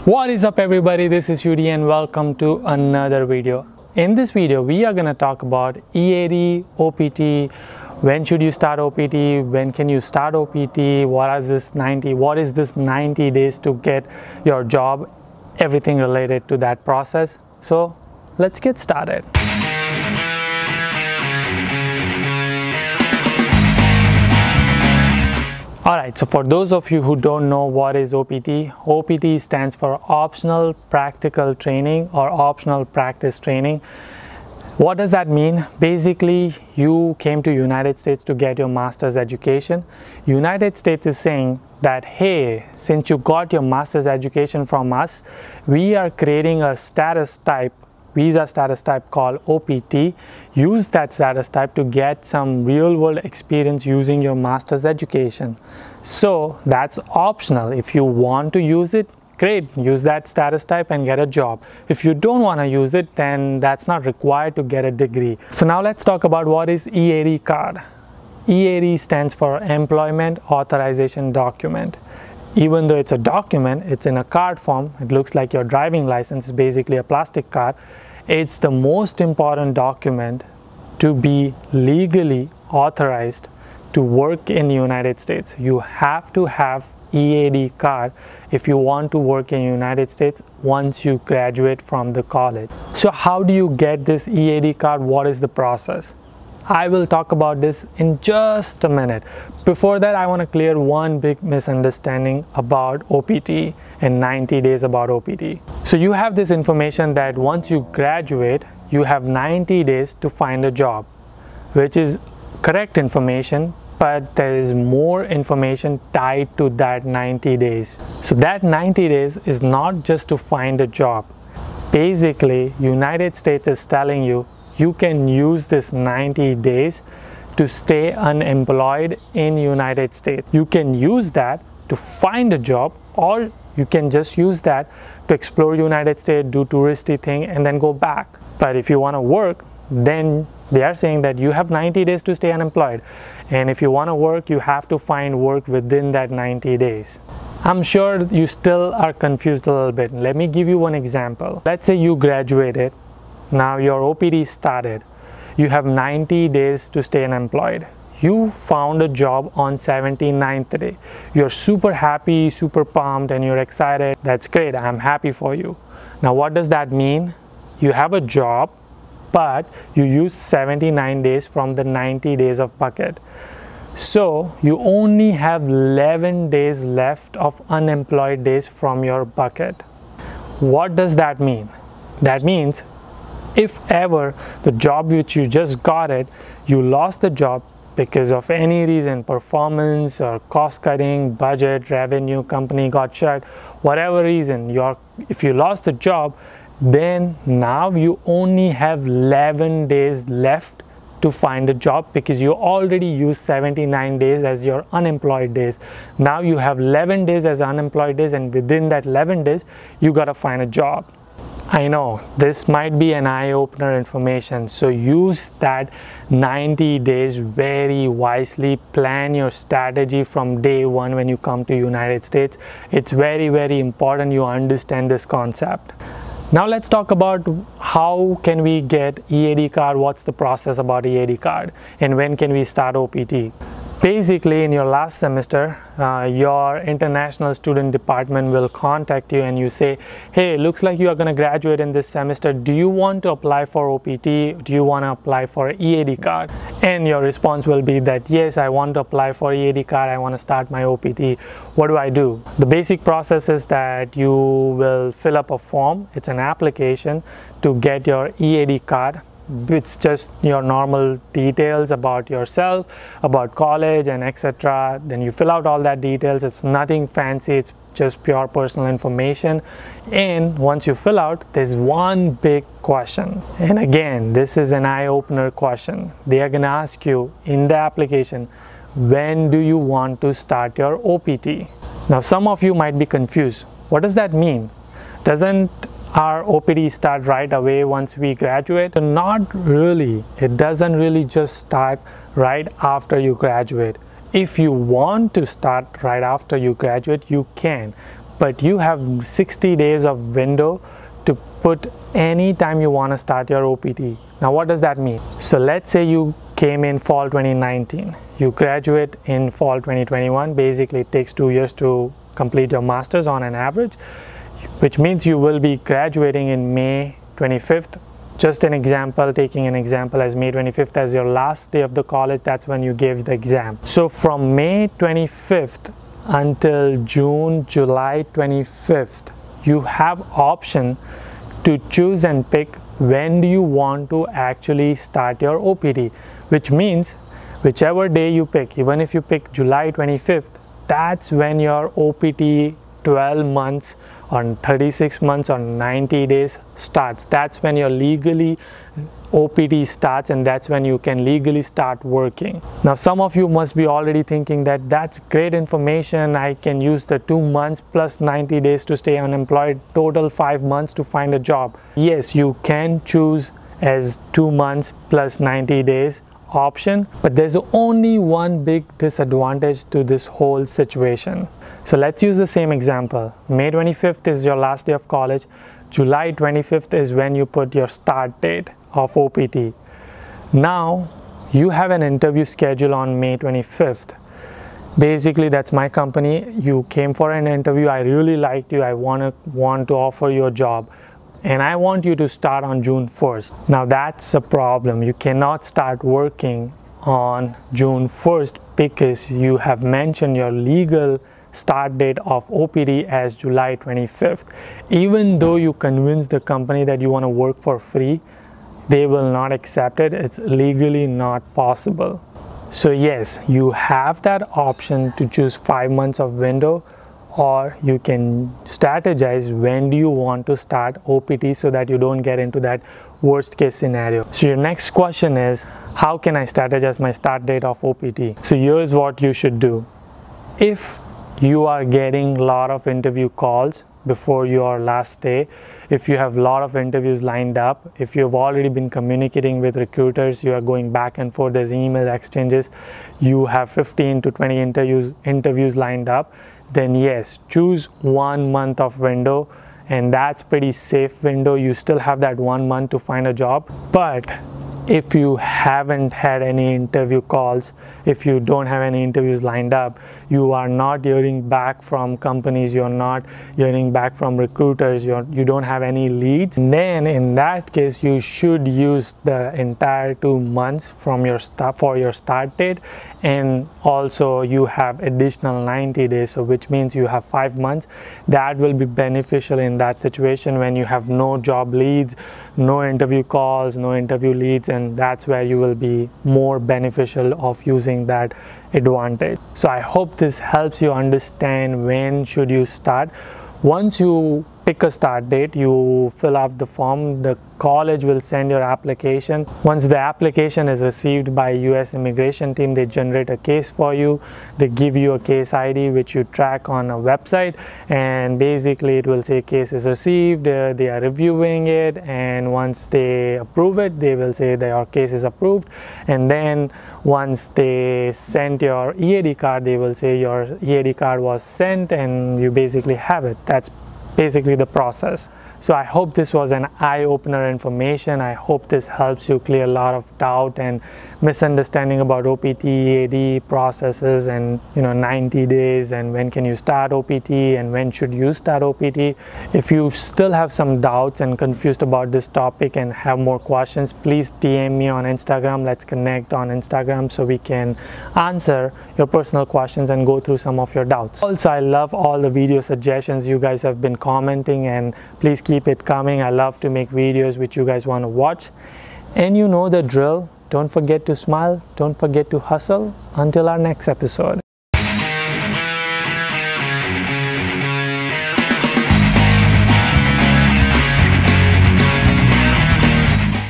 What is up everybody, this is Yudi and welcome to another video. In this video we are going to talk about EAD, OPT, when should you start OPT, when can you start OPT, what is this 90 days to get your job, everything related to that process. So let's get started. Alright, so for those of you who don't know what is OPT, OPT stands for Optional Practical Training or Optional Practice Training. What does that mean? Basically, you came to United States to get your master's education. United States is saying that, hey, since you got your master's education from us, we are creating a status type, visa status type called OPT. Use that status type to get some real-world experience using your master's education. So that's optional. If you want to use it, great, use that status type and get a job. If you don't want to use it, then that's not required to get a degree. So now let's talk about what is EAD card. EAD stands for Employment Authorization Document. Even though it's a document, it's in a card form, it looks like your driving license is basically a plastic card. It's the most important document to be legally authorized to work in the United States. You have to have EAD card if you want to work in the United States once you graduate from the college. So how do you get this EAD card? What is the process? I will talk about this in just a minute. Before that, I want to clear one big misunderstanding about OPT and 90 days about OPT. So you have this information that once you graduate, you have 90 days to find a job, which is correct information, but there is more information tied to that 90 days. So that 90 days is not just to find a job. Basically, United States is telling you, you can use this 90 days to stay unemployed in United States. You can use that to find a job, or you can just use that to explore United States, do touristy thing and then go back. But if you want to work, then they are saying that you have 90 days to stay unemployed. And if you want to work, you have to find work within that 90 days. I'm sure you still are confused a little bit. Let me give you one example. Let's say you graduated. Now your OPT started. You have 90 days to stay unemployed. You found a job on 79th day. You're super happy, super pumped, and you're excited. That's great. I'm happy for you. Now what does that mean? You have a job, but you use 79 days from the 90 days of bucket. So you only have 11 days left of unemployed days from your bucket. What does that mean? That means if ever the job which you just got it, you lost the job because of any reason, performance or cost cutting, budget, revenue, company got shut, whatever reason, if you lost the job, then now you only have 11 days left to find a job because you already used 79 days as your unemployed days. Now you have 11 days as unemployed days, and within that 11 days, you gotta find a job. I know this might be an eye-opener information, so use that 90 days very wisely. Plan your strategy from day one when you come to United States. It's very, very important you understand this concept. Now let's talk about how can we get EAD card, what's the process about EAD card, and when can we start OPT. Basically, in your last semester, your international student department will contact you and you say, hey, looks like you are going to graduate in this semester. Do you want to apply for OPT? Do you want to apply for EAD card? And your response will be that, yes, I want to apply for EAD card. I want to start my OPT. What do I do? The basic process is that you will fill up a form. It's an application to get your EAD card. It's just your normal details about yourself, about college and etc. Then you fill out all that details. It's nothing fancy, it's just pure personal information. And once you fill out, there's one big question. And again, this is an eye-opener question. They are gonna ask you in the application, when do you want to start your OPT? Now some of you might be confused. What does that mean? Doesn't our OPT start right away once we graduate? Not really. It doesn't really just start right after you graduate. If you want to start right after you graduate, you can, but you have 60 days of window to put any time you want to start your OPT. Now what does that mean? So let's say you came in fall 2019, you graduate in fall 2021. Basically it takes 2 years to complete your master's on an average, which means you will be graduating in May 25th. Just an example, taking an example as May 25th as your last day of the college, that's when you gave the exam. So from May 25th until July 25th, you have option to choose and pick when do you want to actually start your OPT, which means whichever day you pick, even if you pick July 25th, that's when your OPT 12 months or 36 months or 90 days starts. That's when your legally OPT starts, and that's when you can legally start working. Now some of you must be already thinking that that's great information, I can use the 2 months plus 90 days to stay unemployed, total 5 months to find a job. Yes, you can choose as 2 months plus 90 days option, but there's only one big disadvantage to this whole situation. So let's use the same example. May 25th is your last day of college. July 25th is when you put your start date of OPT. Now you have an interview schedule on May 25th. Basically that's my company. You came for an interview, I really liked you, I want to offer you a job, and I want you to start on June 1st. Now that's a problem. You cannot start working on June 1st because you have mentioned your legal start date of OPT as July 25th. Even though you convince the company that you want to work for free, they will not accept it. It's legally not possible. So yes, you have that option to choose 5 months of window, or you can strategize when do you want to start OPT so that you don't get into that worst case scenario. So your next question is, how can I strategize my start date of OPT? So here's what you should do. If you are getting a lot of interview calls before your last day, if you have a lot of interviews lined up, if you've already been communicating with recruiters, you are going back and forth, there's email exchanges, you have 15 to 20 interviews lined up, then yes, choose 1 month of window, and that's pretty safe window. You still have that 1 month to find a job. But if you haven't had any interview calls, if you don't have any interviews lined up, you are not hearing back from companies, you're not hearing back from recruiters, you don't have any leads, then in that case you should use the entire 2 months from your for your start date, and also you have additional 90 days, so which means you have 5 months. That will be beneficial in that situation when you have no job leads, no interview calls, no interview leads, and that's where you will be more beneficial of using that advantage. So I hope this helps you understand when should you start. Once you pick a start date, you fill out the form, the college will send your application. Once the application is received by US immigration team, they generate a case for you, they give you a case ID which you track on a website, and basically it will say case is received, they are reviewing it, and once they approve it, they will say that your case is approved, and then once they send your EAD card, they will say your EAD card was sent and you basically have it. That's basically the process. So I hope this was an eye-opener information. I hope this helps you clear a lot of doubt and misunderstanding about OPT, EAD processes, and 90 days, and when can you start OPT and when should you start OPT. If you still have some doubts and confused about this topic and have more questions, please DM me on Instagram. Let's connect on Instagram so we can answer your personal questions and go through some of your doubts. Also, I love all the video suggestions you guys have been commenting, and please keep it coming. I love to make videos which you guys want to watch. And you know the drill. Don't forget to smile. Don't forget to hustle. Until our next episode.